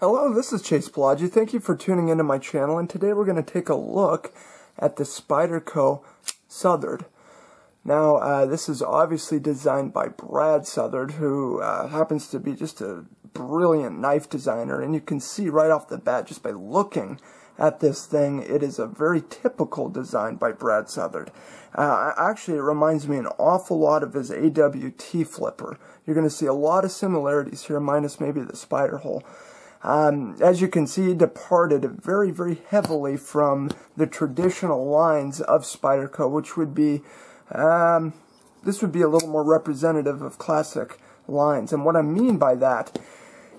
Hello, this is Palagi. Thank you for tuning into my channel, and today we're going to take a look at the Spyderco Southard. Now, this is obviously designed by Brad Southard, who happens to be just a brilliant knife designer, and you can see right off the bat, just by looking at this thing, it is a very typical design by Brad Southard. Actually, it reminds me an awful lot of his AWT flipper. You're going to see a lot of similarities here, minus maybe the spider hole. As you can see, he departed very, very heavily from the traditional lines of Spyderco, which would be, this would be a little more representative of classic lines. And what I mean by that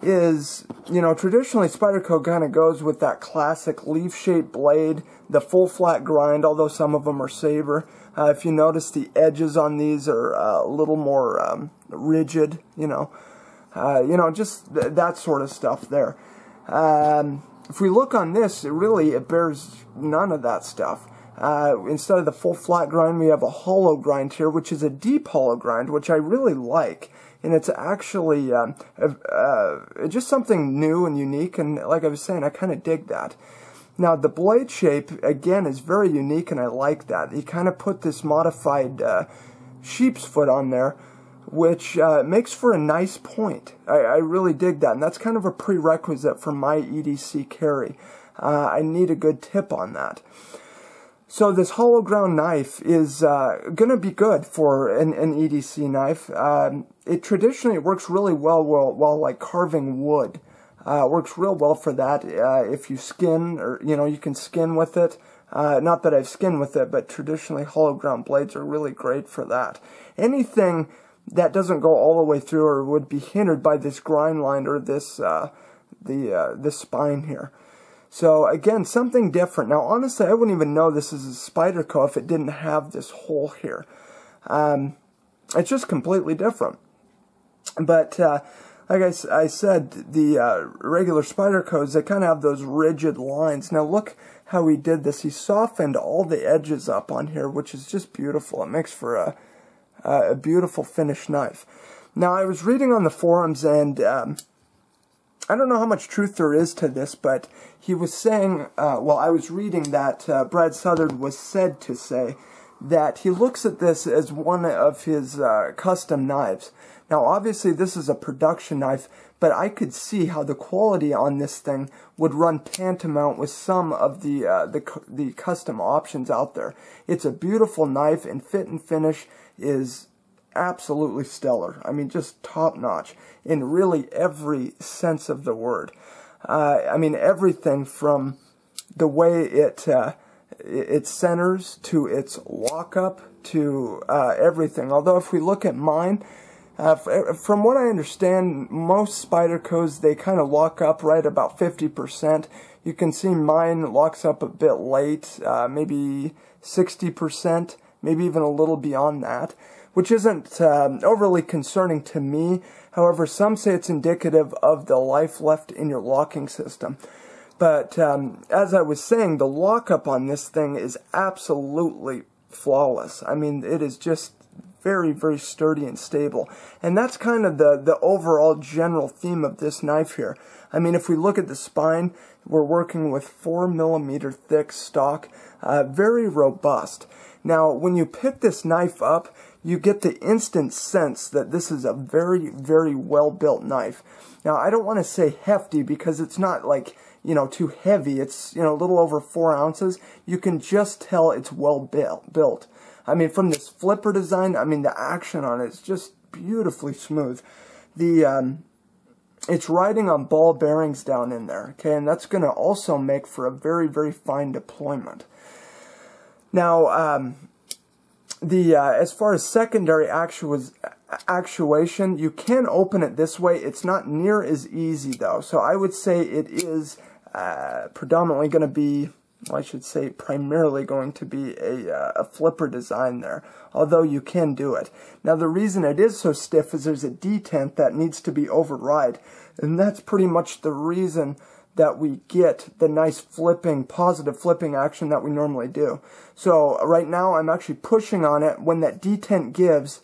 is, you know, traditionally Spyderco kind of goes with that classic leaf-shaped blade, the full flat grind, although some of them are saber. If you notice, the edges on these are a little more rigid, you know, just that sort of stuff there. If we look on this, it bears none of that stuff. Instead of the full flat grind, we have a hollow grind here, which is a deep hollow grind, which I really like. And it's actually just something new and unique, and like I was saying, I kind of dig that. Now, the blade shape, again, is very unique, and I like that. He kind of put this modified sheep's foot on there, which makes for a nice point. I really dig that, and that's kind of a prerequisite for my EDC carry. I need a good tip on that. So this hollow ground knife is going to be good for an EDC knife. It traditionally works really well while like carving wood. Works real well for that. If you skin, or you can skin with it. Not that I've skinned with it, but traditionally hollow ground blades are really great for that. Anything that doesn't go all the way through or would be hindered by this grind line or this this spine here. So again, something different. Now honestly, I wouldn't even know this is a Spyderco if it didn't have this hole here. It's just completely different. But like I said, the regular Spydercos, they kind of have those rigid lines. Now look how he did this. He softened all the edges up on here, which is just beautiful. It makes for a beautiful finished knife. Now, I was reading on the forums, and I don't know how much truth there is to this, but he was saying, well, I was reading that Brad Southard was said to say that he looks at this as one of his custom knives. Now, obviously, this is a production knife, but I could see how the quality on this thing would run tantamount with some of the custom options out there. It's a beautiful knife, and fit and finish is absolutely stellar. I mean, just top-notch in really every sense of the word. I mean, everything from the way it centers to its lockup to everything. Although if we look at mine, from what I understand, most Spydercos, they kind of lock up right about 50%. You can see mine locks up a bit late, maybe 60%, maybe even a little beyond that, which isn't overly concerning to me. However, some say it's indicative of the life left in your locking system. But as I was saying, the lockup on this thing is absolutely flawless. I mean, it is just very, very sturdy and stable. And that's kind of the overall general theme of this knife here. I mean, if we look at the spine, we're working with 4mm thick stock, very robust. Now, when you pick this knife up, you get the instant sense that this is a very, very well-built knife. Now, I don't want to say hefty because it's not like, too heavy. It's, a little over 4 ounces. You can just tell it's well built. I mean, from this flipper design, I mean, the action on it is just beautifully smooth. It's riding on ball bearings down in there, okay, and that's going to also make for a very, very fine deployment. Now, as far as secondary actuation, you can open it this way. It's not near as easy, though, so I would say it is predominantly going to be, well, I should say primarily going to be a flipper design there, although you can do it. Now, the reason it is so stiff is there's a detent that needs to be override, and that's pretty much the reason that we get the nice flipping, positive flipping action that we normally do. So right now I'm actually pushing on it. When that detent gives,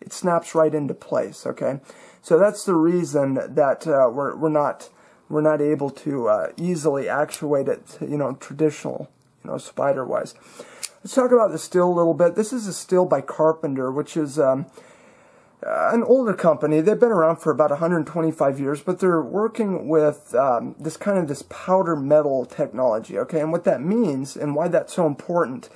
it snaps right into place, okay? So that's the reason that we're not we're not able to easily actuate it, traditional, spider-wise. Let's talk about the steel a little bit. This is a steel by Carpenter, which is an older company. They've been around for about 125 years, but they're working with this powder metal technology, okay? And what that means and why that's so important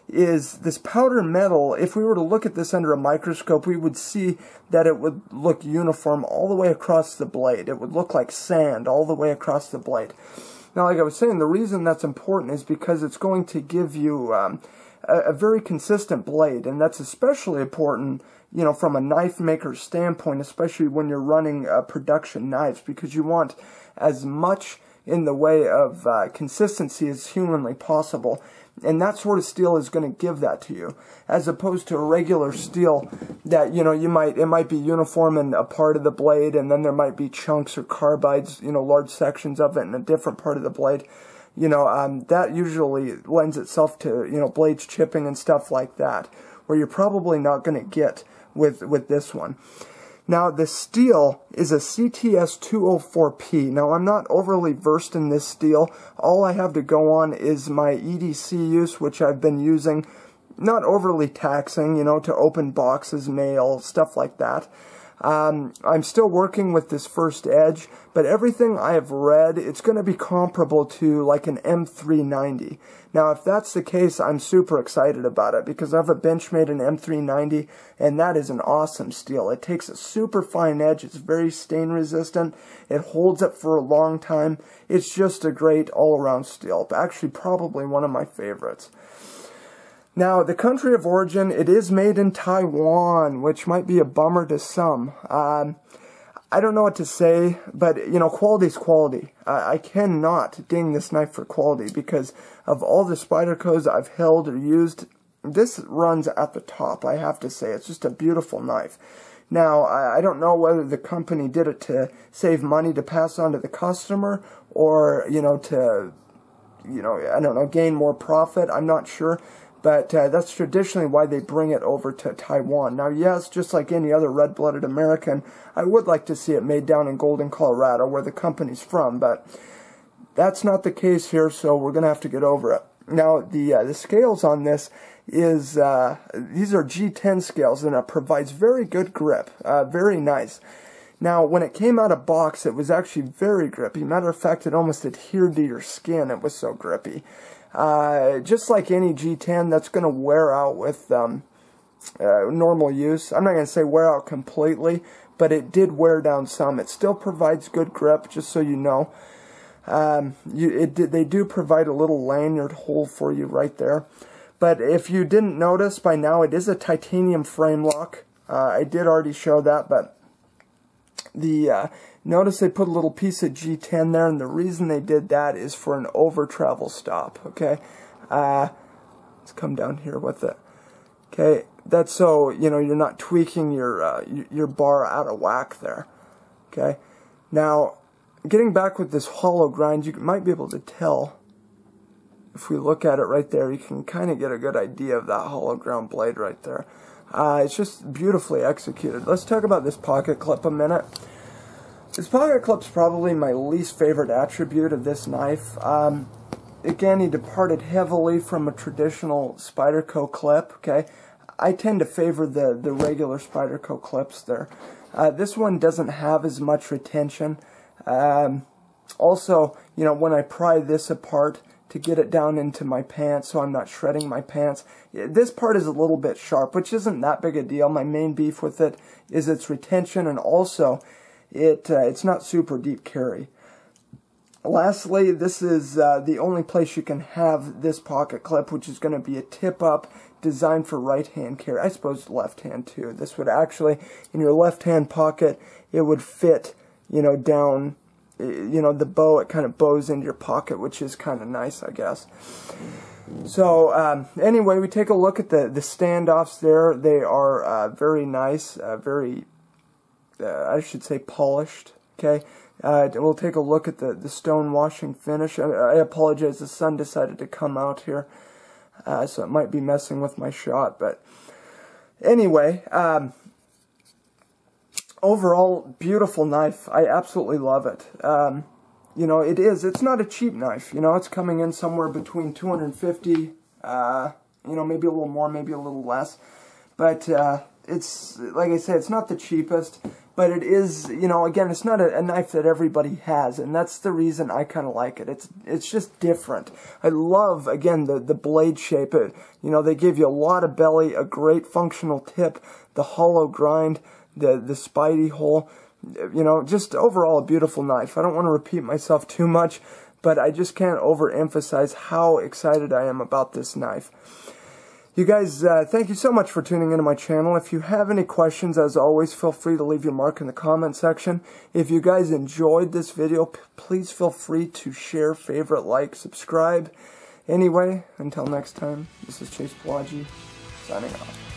is this powder metal, if we were to look at this under a microscope, we would see that it would look uniform all the way across the blade. It would look like sand all the way across the blade. Now, like I was saying, the reason that's important is because it's going to give you a very consistent blade, and that's especially important, from a knife maker's standpoint, especially when you're running production knives, because you want as much in the way of consistency as humanly possible. And that sort of steel is going to give that to you, as opposed to a regular steel that, it might be uniform in a part of the blade, and then there might be chunks or carbides, large sections of it in a different part of the blade. That usually lends itself to, blades chipping and stuff like that, where you're probably not going to get with this one. Now, the steel is a CTS 204P. Now, I'm not overly versed in this steel. All I have to go on is my EDC use, which I've been using, not overly taxing, to open boxes, mail, stuff like that. I'm still working with this first edge, but everything I have read, it's going to be comparable to like an M390. Now, if that's the case, I'm super excited about it, because I have a Benchmade an M390, and that is an awesome steel. It takes a super fine edge. It's very stain resistant. It holds up for a long time. It's just a great all-around steel. Actually, probably one of my favorites. Now, the country of origin, it is made in Taiwan, which might be a bummer to some. I don't know what to say, but, quality is quality. I cannot ding this knife for quality, because of all the Spydercos I've held or used, this runs at the top, I have to say. It's just a beautiful knife. Now, I don't know whether the company did it to save money to pass on to the customer, or, to, I don't know, gain more profit. I'm not sure. But that's traditionally why they bring it over to Taiwan. Now, yes, just like any other red-blooded American, I would like to see it made down in Golden, Colorado, where the company's from. But that's not the case here, so we're going to have to get over it. Now, the scales on this is, these are G10 scales, and it provides very good grip, very nice. Now, when it came out of box, it was actually very grippy. Matter of fact, it almost adhered to your skin. It was so grippy. Just like any G10, that's going to wear out with normal use. I'm not going to say wear out completely, but it did wear down some. It still provides good grip, just so you know. They do provide a little lanyard hole for you right there. But if you didn't notice by now, it is a titanium frame lock. I did already show that, but notice they put a little piece of G10 there, and the reason they did that is for an over-travel stop, okay? Let's come down here with it. Okay, that's so, you're not tweaking your bar out of whack there, okay? Now, getting back with this hollow grind, you might be able to tell, if we look at it right there, you can kind of get a good idea of that hollow ground blade right there. It's just beautifully executed. Let's talk about this pocket clip a minute. This pocket clip's probably my least favorite attribute of this knife. Again, he departed heavily from a traditional Spyderco clip, okay? I tend to favor the regular Spyderco clips there. This one doesn't have as much retention. Also, when I pry this apart to get it down into my pants so I'm not shredding my pants, this part is a little bit sharp, which isn't that big a deal. My main beef with it is its retention, and also it's not super deep carry. Lastly, this is the only place you can have this pocket clip, which is going to be a tip-up designed for right-hand carry. I suppose left-hand too. This would actually, in your left-hand pocket, it would fit, down, the bow. It kind of bows into your pocket, which is kind of nice, I guess. So, anyway, we take a look at the standoffs there. They are very nice, very, I should say, polished, okay? We'll take a look at the stone washing finish. I apologize, the sun decided to come out here, so it might be messing with my shot, but anyway, overall, beautiful knife. I absolutely love it. you know, it's not a cheap knife. You know, it's coming in somewhere between $250, you know, maybe a little more, maybe a little less. But it's, like I said, it's not the cheapest, but it is, you know, again, it's not a knife that everybody has, and that's the reason I kind of like it. It's just different. I love, again, the blade shape. You know, they give you a lot of belly, a great functional tip, the hollow grind, the Spidey hole. You know, just overall a beautiful knife. I don't want to repeat myself too much, but I just can't overemphasize how excited I am about this knife. You guys, thank you so much for tuning into my channel. If you have any questions, as always, feel free to leave your mark in the comment section. If you guys enjoyed this video, please feel free to share, favorite, like, subscribe. Anyway, until next time, this is Palagi, signing off.